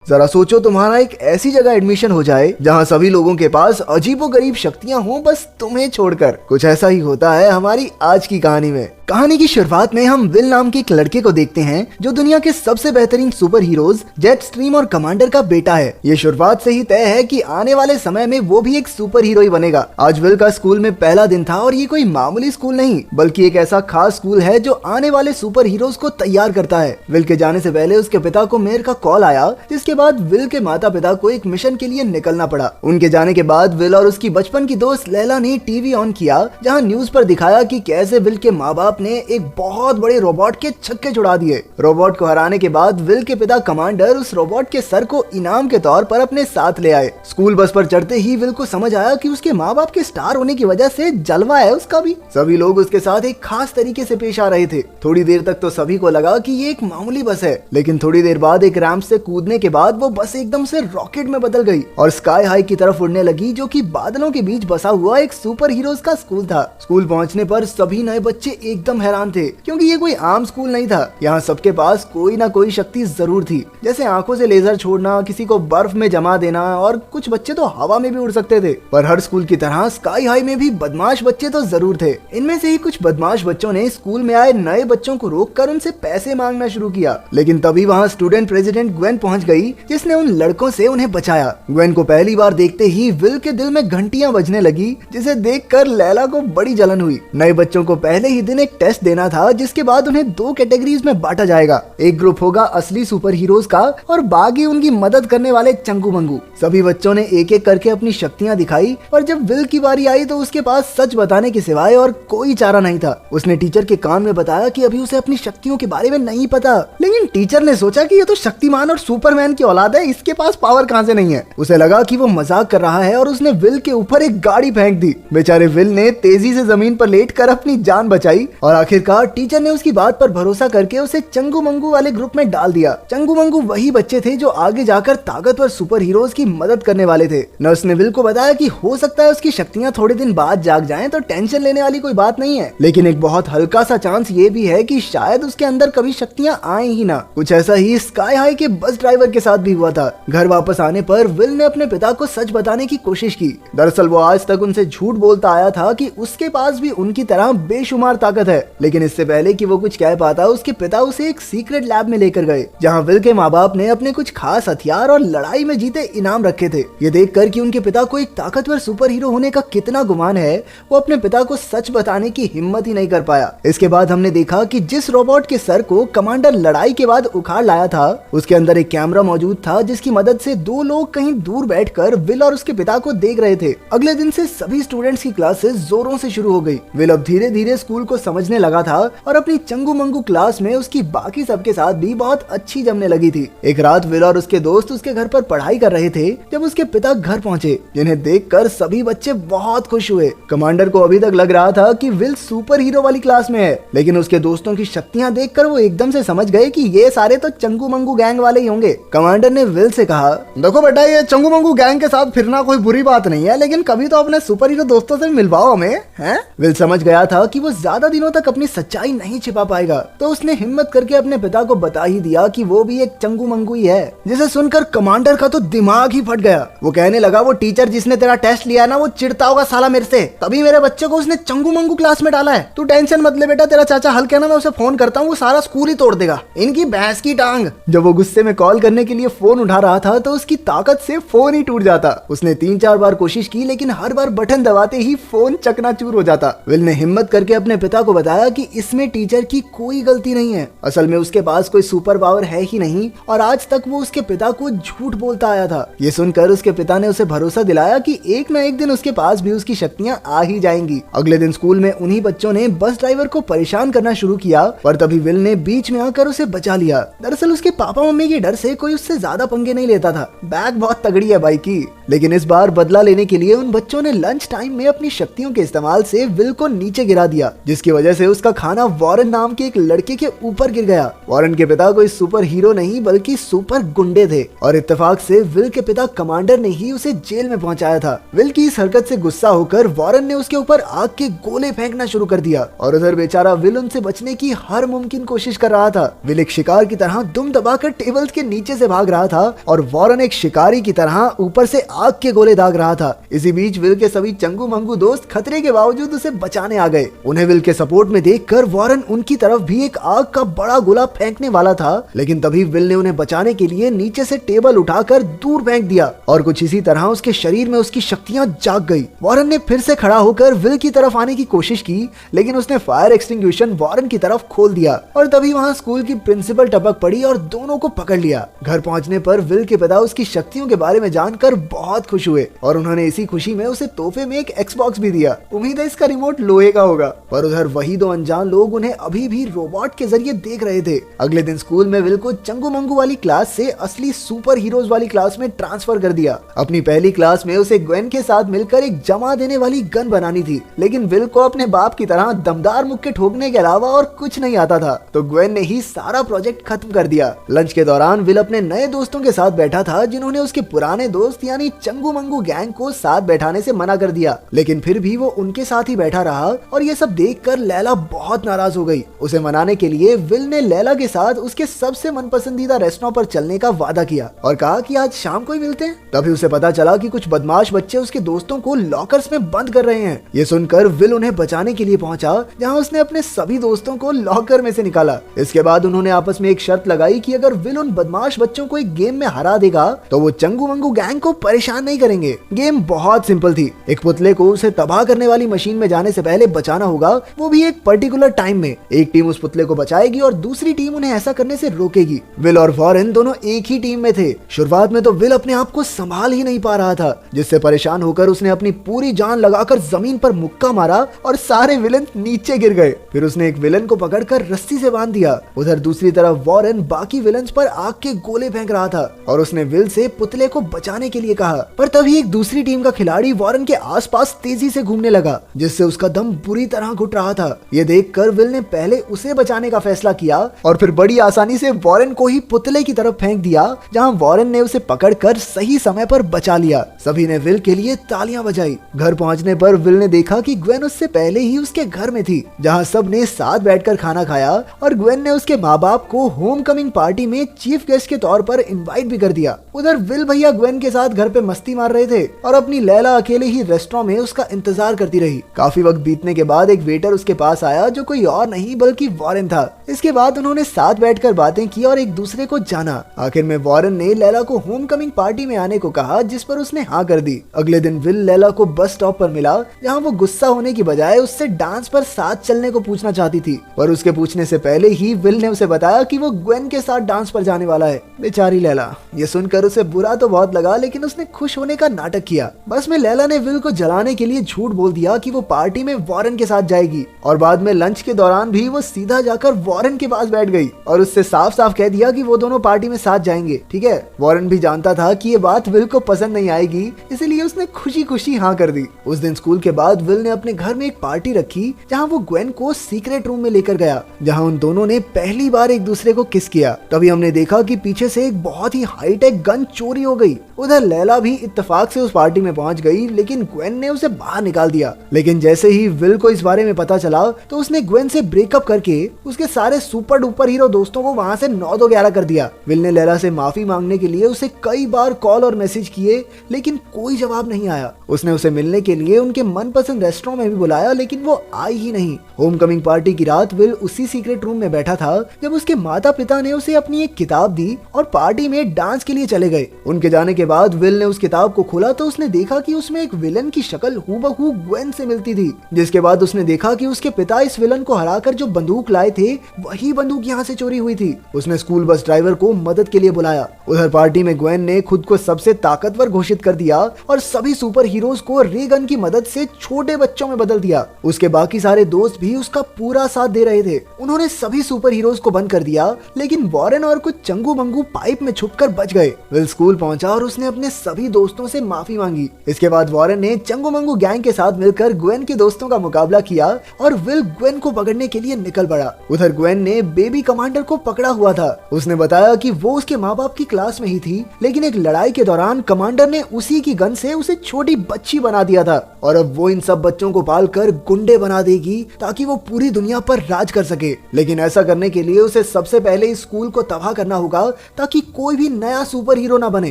जरा सोचो तुम्हारा एक ऐसी जगह एडमिशन हो जाए जहाँ सभी लोगों के पास अजीबोगरीब शक्तियाँ हों, बस तुम्हें छोड़कर। कुछ ऐसा ही होता है हमारी आज की कहानी में। कहानी की शुरुआत में हम विल नाम के एक लड़के को देखते हैं जो दुनिया के सबसे बेहतरीन सुपर हीरोज जेट स्ट्रीम और कमांडर का बेटा है। ये शुरुआत से ही तय है कि आने वाले समय में वो भी एक सुपर हीरो ही बनेगा। आज विल का स्कूल में पहला दिन था और ये कोई मामूली स्कूल नहीं बल्कि एक ऐसा खास स्कूल है जो आने वाले सुपर हीरोज को तैयार करता है। विल के जाने से पहले उसके पिता को मेयर का कॉल आया, जिसके बाद विल के माता पिता को एक मिशन के लिए निकलना पड़ा। उनके जाने के बाद विल और उसकी बचपन की दोस्त लैला ने टीवी ऑन किया, जहाँ न्यूज पर दिखाया कि कैसे विल के माँ बाप ने एक बहुत बड़े रोबोट के छक्के छुड़ा दिए। रोबोट को हराने के बाद विल के पिता कमांडर उस रोबोट के सर को इनाम के तौर पर अपने साथ ले आए। स्कूल बस पर चढ़ते ही विल को समझ आया कि उसके माँ बाप के स्टार होने की वजह से जलवा है उसका भी। सभी लोग उसके साथ एक खास तरीके से पेश आ रहे थे। थोड़ी देर तक तो सभी को लगा कि ये एक मामूली बस है, लेकिन थोड़ी देर बाद एक रैंप से कूदने के बाद वो बस एकदम से रॉकेट में बदल गई और स्काई हाई की तरफ उड़ने लगी, जो कि बादलों के बीच बसा हुआ एक सुपर हीरोज का स्कूल था। स्कूल पहुंचने पर सभी नए बच्चे एकदम हैरान थे, क्योंकि ये कोई आम स्कूल नहीं था। यहाँ सबके पास कोई ना कोई शक्ति जरूर थी, जैसे आंखों से लेजर छोड़ना, किसी को बर्फ में जमा देना और कुछ बच्चे तो हवा में भी उड़ सकते थे। पर हर स्कूल की तरह स्काई हाई में भी बदमाश बच्चे तो जरूर थे। इनमें से ही कुछ बदमाश बच्चों ने स्कूल में आए नए बच्चों को रोककर उनसे पैसे मांगना शुरू किया, लेकिन तभी वहाँ स्टूडेंट प्रेसिडेंट ग्वेन पहुँच गई, जिसने उन लड़कों से उन्हें बचाया। ग्वेन को पहली बार देखते ही विल के दिल में घंटियां बजने लगी, जिसे देखकर लैला को बड़ी जलन हुई। नए बच्चों को पहले ही दिन एक टेस्ट देना था, जिसके बाद उन्हें दो कैटेगरीज में बांटा जाएगा। एक ग्रुप होगा असली सुपर हीरोज का और बाकी उनकी मदद करने वाले चंगू मंगू। सभी बच्चों ने एक एक करके अपनी शक्तियां दिखाई और जब विल की बारी आई तो उसके पास सच बताने के सिवाय और कोई चारा नहीं था। उसने टीचर के कान में बताया कि अभी उसे अपनी शक्तियों के बारे में नहीं पता, लेकिन टीचर ने सोचा कि ये तो शक्तिमान और सुपरमैन की औलाद है, इसके पास पावर कहां से नहीं है। उसे लगा कि वो मजाक कर रहा है और उसने विल के ऊपर एक गाड़ी फेंक दी। बेचारे विल ने तेजी से जमीन पर लेटकर अपनी जान बचाई और आखिरकार टीचर ने उसकी बात पर भरोसा करके उसे चंगू मंगू वाले ग्रुप में डाल दिया। चंगू मंगू वही बच्चे थे जो आगे जाकर ताकतवर सुपर हीरोज की मदद करने वाले थे। नर्स ने विल को बताया कि हो सकता है उसकी शक्तियां थोड़े दिन बाद जाग जाएं, तो टेंशन लेने वाली कोई बात नहीं है, लेकिन एक बहुत हल्का सा चांस ये भी है कि शायद उसके अंदर कभी शक्तियां आए ही ना। कुछ ऐसा ही स्काई हाई के बस ड्राइवर के साथ भी हुआ था। घर वापस आने पर विल ने अपने पिता को सच बताने की कोशिश की। दरअसल वो आज तक उनसे झूठ बोलता आया था कि उसके पास भी उनकी तरह बेशुमार ताकत है, लेकिन इससे पहले कि वो कुछ कह पाता उसके पिता उसे एक सीक्रेट लैब में लेकर गए, जहां विल के माँ बाप ने अपने कुछ खास हथियार और लड़ाई में जीते इनाम रखे थे। ये देखकर कि उनके पिता को एक ताकतवर सुपर हीरो होने का कितना गुमान है, वो अपने पिता को सच बताने की हिम्मत ही नहीं कर पाया। इसके बाद हमने देखा कि जिस रोबोट के सर को कमांडर लड़ाई के बाद उखाड़ लाया था, उसके अंदर एक कैमरा मौजूद था, जिसकी मदद से दो लोग कहीं दूर बैठकर विल और उसके पिता को देख रहे थे। अगले दिन से सभी स्टूडेंट्स की क्लासेस जोरों से शुरू हो गई। विल अब धीरे धीरे स्कूल को समझने लगा था और अपनी चंगू मंगू क्लास में उसकी बाकी सबके साथ भी बहुत अच्छी जमने लगी थी। एक रात विल और उसके दोस्त उसके घर पर पढ़ाई कर रहे थे जब उसके पिता घर पहुंचे, जिन्हें देखकर सभी बच्चे बहुत खुश हुए। कमांडर को अभी तक लग रहा था कि विल सुपर हीरो वाली क्लास में है, लेकिन उसके दोस्तों की शक्तियां देखकर वो एकदम से समझ गए कि ये सारे तो चंगू मंगू गैंग वाले ही होंगे। कमांडर ने विल से कहा, देखो बेटा, ये चंगू मंगू गैंग के साथ फिरना कोई बुरी बात नहीं है, लेकिन कभी तो अपने सुपर हीरो दोस्तों से मिलवाओ हमें, हैं? विल समझ गया था कि वो ज्यादा दिनों तक अपनी सच्चाई नहीं छिपा पाएगा, तो उसने हिम्मत करके अपने पिता को बता ही दिया कि वो भी एक चंगू मंगू ही है। जिसे सुनकर कमांडर का तो दिमाग ही फट गया। वो कहने लगा, वो टीचर जिसने तेरा टेस्ट लिया ना, वो चिढ़ता होगा साला मेरे से, तभी मेरे बच्चे को उसने चंगू मंगू क्लास में डाला है। तू टेंशन मत ले बेटा, तेरा चाचा हल्के ना, मैं उसे फोन करता हूँ, वो सारा स्कूल ही तोड़ देगा, इनकी भैंस की टांग। जब वो गुस्से में कॉल करने के लिए फोन उठा रहा था तो उसकी ताकत से फोन ही टूट जाता। उसने 3-4 बार कोशिश की, लेकिन हर बार बटन दबाते ही फोन चकनाचूर हो जाता। विल ने हिम्मत करके अपने पिता को बताया कि इसमें टीचर की कोई गलती नहीं है, असल में उसके पास कोई सुपर पावर है ही नहीं और आज तक वो उसके पिता को झूठ बोलता आया था। ये सुनकर उसके पिता ने उसे भरोसा दिलाया कि एक न एक दिन उसके पास भी उसकी शक्तियां आ ही जाएंगी। अगले दिन स्कूल में उन्हीं बच्चों ने बस ड्राइवर को परेशान करना शुरू किया, पर तभी विल ने बीच में आकर उसे बचा लिया। दरअसल उसके पापा मम्मी के डर से कोई उससे ज्यादा पंगे नहीं लेता था, बैग बहुत तगड़ी है भाई की। लेकिन इस बार बदला लेने के लिए उन बच्चों ने लंच टाइम में अपनी शक्तियों के इस्तेमाल से विल को नीचे गिरा दिया, जिसकी वजह से उसका खाना वॉरेन नाम के एक लड़के के ऊपर गिर गया। वॉरेन के पिता कोई सुपर हीरो नहीं बल्कि सुपर गुंडे थे और इत्तेफाक से विल के पिता कमांडर ने ही उसे जेल में पहुंचाया था। विल की इस हरकत से गुस्सा होकर वॉरेन ने उसके ऊपर आग के गोले फेंकना शुरू कर दिया और उधर बेचारा विल उनसे बचने की हर मुमकिन कोशिश कर रहा था। विल एक शिकार की तरह दुम दबाकर टेबल्स के नीचे से भाग भाग रहा था और वॉरेन एक शिकारी की तरह ऊपर से आग के गोले दाग रहा था। इसी बीच विल के सभी चंगू मंगू दोस्त खतरे के बावजूद उसे बचाने आ गए। उन्हें विल के सपोर्ट में देखकर वॉरेन उनकी तरफ भी एक आग का बड़ा गोला फेंकने वाला था, लेकिन तभी विल ने उन्हें बचाने के लिए नीचे से टेबल उठाकर दूर फेंक दिया और कुछ इसी तरह उसके शरीर में उसकी शक्तियां जाग गई। वॉरेन ने फिर से खड़ा होकर विल की तरफ आने की कोशिश की, लेकिन उसने फायर एक्सटिंग्विशन वॉरेन की तरफ खोल दिया और तभी वहां स्कूल की प्रिंसिपल टपक पड़ी और दोनों को पकड़ लिया। घर पहुंचने पर विल के पिता उसकी शक्तियों के बारे में जानकर बहुत खुश हुए और उन्होंने इसी खुशी में उसे तोहफे में एक एक्सबॉक्स भी दिया। उम्मीद है इसका रिमोट लोहे का होगा। पर उधर वही दो अनजान लोग उन्हें अभी भी रोबोट के जरिए देख रहे थे। अगले दिन स्कूल में विल को चंगू मंगू वाली क्लास से असली सुपर हीरोज वाली क्लास में ट्रांसफर कर दिया। अपनी पहली क्लास में उसे ग्वेन के साथ मिलकर एक जमा देने वाली गन बनानी थी, लेकिन विल को अपने बाप की तरह दमदार मुक्के ठोकने के अलावा और कुछ नहीं आता था, तो ग्वेन ने ही सारा प्रोजेक्ट खत्म कर दिया। लंच के दौरान विल अपने नए दोस्तों के साथ बैठा था, जिन्होंने उसके पुराने दोस्त यानी चंगू मंगू गैंग को साथ बैठाने से मना कर दिया, लेकिन फिर भी वो उनके साथ ही बैठा रहा और ये सब देखकर लैला बहुत नाराज हो गई। उसे मनाने के लिए विल ने लैला के साथ उसके सबसे मनपसंदीदा रेस्टोरेंट पर चलने का वादा किया और कहा कि आज शाम को ही मिलते हैं। तभी उसे पता चला कि कुछ बदमाश बच्चे उसके दोस्तों को लॉकर्स में बंद कर रहे हैं। ये सुनकर विल उन्हें बचाने के लिए पहुंचा, जहां उसने अपने सभी दोस्तों को लॉकर में से निकाला। इसके बाद उन्होंने आपस में एक शर्त लगाई कि अगर विल उन बदमाश बच्चों को एक गेम में हरा देगा तो वो चंगू मंगू गैंग को परेशान नहीं करेंगे। गेम बहुत सिंपल थी। एक पुतले को उसे तबाह करने वाली मशीन में जाने से पहले बचाना होगा, वो भी एक पर्टिकुलर टाइम में। एक टीम उस पुतले को बचाएगी और दूसरी टीम उन्हें ऐसा करने से रोकेगी। विल और वॉरेन दोनों एक ही टीम में थे। शुरुआत में तो विल अपने आप को संभाल ही नहीं पा रहा था, जिससे परेशान होकर उसने अपनी पूरी जान लगाकर जमीन पर मुक्का मारा और सारे विलन नीचे गिर गए। फिर उसने एक विलन को पकड़कर रस्सी से बांध दिया। उधर दूसरी तरफ वॉरेन बाकी विलन्स पर आग के गोले फेंक रहा था और उसने विल से पुतले को बचाने के लिए कहा। पर तभी एक दूसरी टीम का खिलाड़ी वॉरेन के आसपास तेजी से घूमने लगा, जिससे उसका दम बुरी तरह घुट रहा था। ये देखकर विल ने पहले उसे बचाने का फैसला किया और फिर बड़ी आसानी से वॉरेन को ही पुतले की तरफ फेंक दिया, जहां वॉरेन ने उसे पकड़कर सही समय पर बचा लिया। सभी ने विल के लिए तालियां बजाई। घर पहुंचने पर विल ने देखा कि ग्वेन उससे पहले ही उसके घर में थी, जहां सब ने साथ बैठकर खाना खाया और ग्वेन ने उसके माँ बाप को होम कमिंग पार्टी में चीफ गेस्ट के तौर पर इनवाइट भी कर दिया। उधर विल भैया ग्वेन के साथ घर पे मस्ती मार रहे थे और अपनी लैला अकेले ही रेस्टोरेंट में उसका इंतजार करती रही। काफी वक्त बीतने के बाद एक वेटर उसके पास आया, जो कोई और नहीं बल्कि वॉरेन था। इसके बाद उन्होंने साथ बैठकर बातें की और एक दूसरे को जाना। आखिर में वॉरेन ने लैला को होम कमिंग पार्टी में आने को कहा, जिस पर उसने हाँ कर दी। अगले दिन विल लैला को बस स्टॉप पर मिला, जहाँ वो गुस्सा होने की बजाय उससे डांस पर साथ चलने को पूछना चाहती थी, पर उसके पूछने से पहले ही विल ने उसे बताया कि वो ग्वेन के साथ डांस पर जाने वाला है। बेचारी लैला। ये सुनकर उसे बुरा तो बहुत लगा, लेकिन उसने खुश होने का नाटक किया। बस में लैला ने विल को जलाने के लिए झूठ बोल दिया कि वो पार्टी में वॉरेन के साथ जाएगी और बाद में लंच के दौरान भी वो सीधा जाकर वॉरेन के पास बैठ गई और उससे साफ साफ कह दिया कि वो दोनों पार्टी में साथ जाएंगे। ठीक है, वॉरेन भी जानता था कि ये बात विल को पसंद नहीं आएगी, इसलिए उसने खुशी खुशी हाँ कर दी। उस दिन स्कूल के बाद विल ने अपने घर में एक पार्टी रखी, जहाँ वो ग्वेन को सीक्रेट रूम में लेकर गया, जहाँ उन दोनों ने पहली बार एक दूसरे को किस किया। तभी हमने देखा कि पीछे से एक बहुत ही हाईटेक गन चोरी हो गई। उधर लैला भी इत्तेफाक से उस पार्टी में पहुंच गई, लेकिन ग्वेन ने उसे बाहर निकाल दिया। लेकिन जैसे ही विल को इस बारे में पता चला तो उसने ग्वेन से ब्रेकअप करके उसके सारे सुपर डुपर हीरो दोस्तों को वहां से 9-2-11 कर दिया। विल ने लैला से माफी मांगने के लिए उसे कई बार कॉल और मैसेज किए, लेकिन कोई जवाब नहीं आया। उसने उसे मिलने के लिए उनके मनपसंद रेस्टोरेंट में भी बुलाया, लेकिन वो आई ही नहीं। होम कमिंग पार्टी की रात विल उसी सीक्रेट रूम में बैठा था जब उसके माता पिता ने उसे अपनी एक किताब दी और पार्टी में डांस के लिए चले गए। उनके जाने के बाद विल ने उस किताब को खोला तो उसने देखा कि उसमें एक विलन की शक्ल हूबहू ग्वेन से मिलती थी। जिसके बाद उसने देखा कि उसके पिता इस विलन को हराकर जो बंदूक लाए थे, वही बंदूक यहाँ से चोरी हुई थी। उसने स्कूल बस ड्राइवर को मदद के लिए बुलाया। उधर पार्टी में ग्वेन ने खुद को सबसे ताकतवर घोषित कर दिया और सभी सुपर हीरोज को रे गन की मदद से छोटे बच्चों में बदल दिया। उसके बाकी सारे दोस्त भी उसका पूरा साथ दे रहे थे। उन्होंने सभी सुपर हीरोज को बंद कर दिया, लेकिन वॉरेन और कुछ चंगू मंगू पाइप में छुपकर बच गए। विल स्कूल पहुंचा और उसने अपने सभी दोस्तों से माफी मांगी। इसके बाद वॉरेन ने चंगू मंगू गैंग के साथ मिलकर ग्वेन के दोस्तों का मुकाबला किया और विल ग्वेन को पकड़ने के लिए निकल पड़ा। उधर ग्वेन ने बेबी कमांडर को पकड़ा हुआ था। उसने बताया कि वो उसके माँ बाप की क्लास में ही थी, लेकिन एक लड़ाई के दौरान कमांडर ने उसी की गन से उसे छोटी बच्ची बना दिया था और अब वो इन सब बच्चों को पालकर गुंडे बना देगी ताकि वो पूरी दुनिया पर राज कर सके। लेकिन ऐसा करने के लिए उसे सबसे पहले इस स्कूल को तबाह करना होगा ताकि कोई भी नया सुपर हीरो ना बने।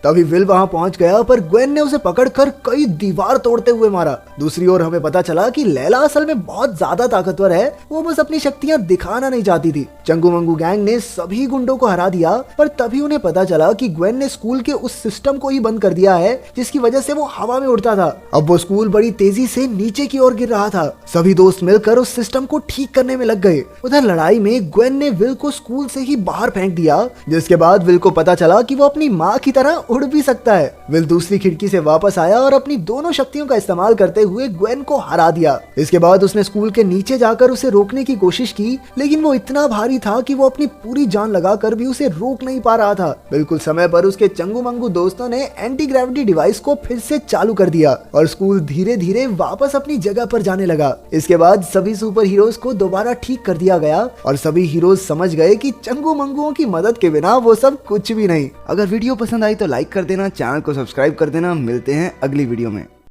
तभी विल वहां पहुंच गया, पर ग्वेन ने उसे पकड़कर कई दीवार तोड़ते हुए मारा। दूसरी ओर हमें पता चला कि लैला असल में बहुत ज्यादा ताकतवर है, वो बस अपनी शक्तियां दिखाना नहीं चाहती थी। चंगू मंगू गैंग ने सभी गुंडों को हरा दिया, पर तभी उन्हें पता चला कि ग्वेन ने स्कूल के उस सिस्टम को ही बंद कर दिया है जिसकी वजह से वो हवा में उड़ता था। अब वो स्कूल बड़ी तेजी से नीचे की ओर गिर रहा था। सभी दोस्त मिलकर उस सिस्टम को ठीक करने में लग गए। उधर लड़ाई में ग्वेन ने विल को स्कूल से ही बाहर फेंक दिया, जिसके बाद विल को पता चला कि वो अपनी माँ की तरह उड़ भी सकता है। विल दूसरी खिड़की से वापस आया और अपनी दोनों शक्तियों का इस्तेमाल करते हुए ग्वेन को हरा दिया। इसके बाद उसने स्कूल के नीचे जाकर उसे रोकने की कोशिश की, लेकिन वो इतना भारी था कि वो अपनी पूरी जान लगाकर भी उसे रोक नहीं पा रहा था। बिल्कुल समय पर उसके चंगू मंगू दोस्तों ने एंटी ग्रेविटी डिवाइस को फिर से चालू कर दिया और स्कूल धीरे धीरे वापस अपनी जगह पर जाने लगा। इसके बाद सभी सुपर हीरोज को दोबारा ठीक कर दिया गया और सभी हीरोज समझ गए कि चंगू मंगुओं की मदद के बिना वो सब कुछ भी नहीं। अगर वीडियो पसंद आई तो लाइक कर देना, चैनल को सब्सक्राइब कर देना। मिलते हैं अगली वीडियो में।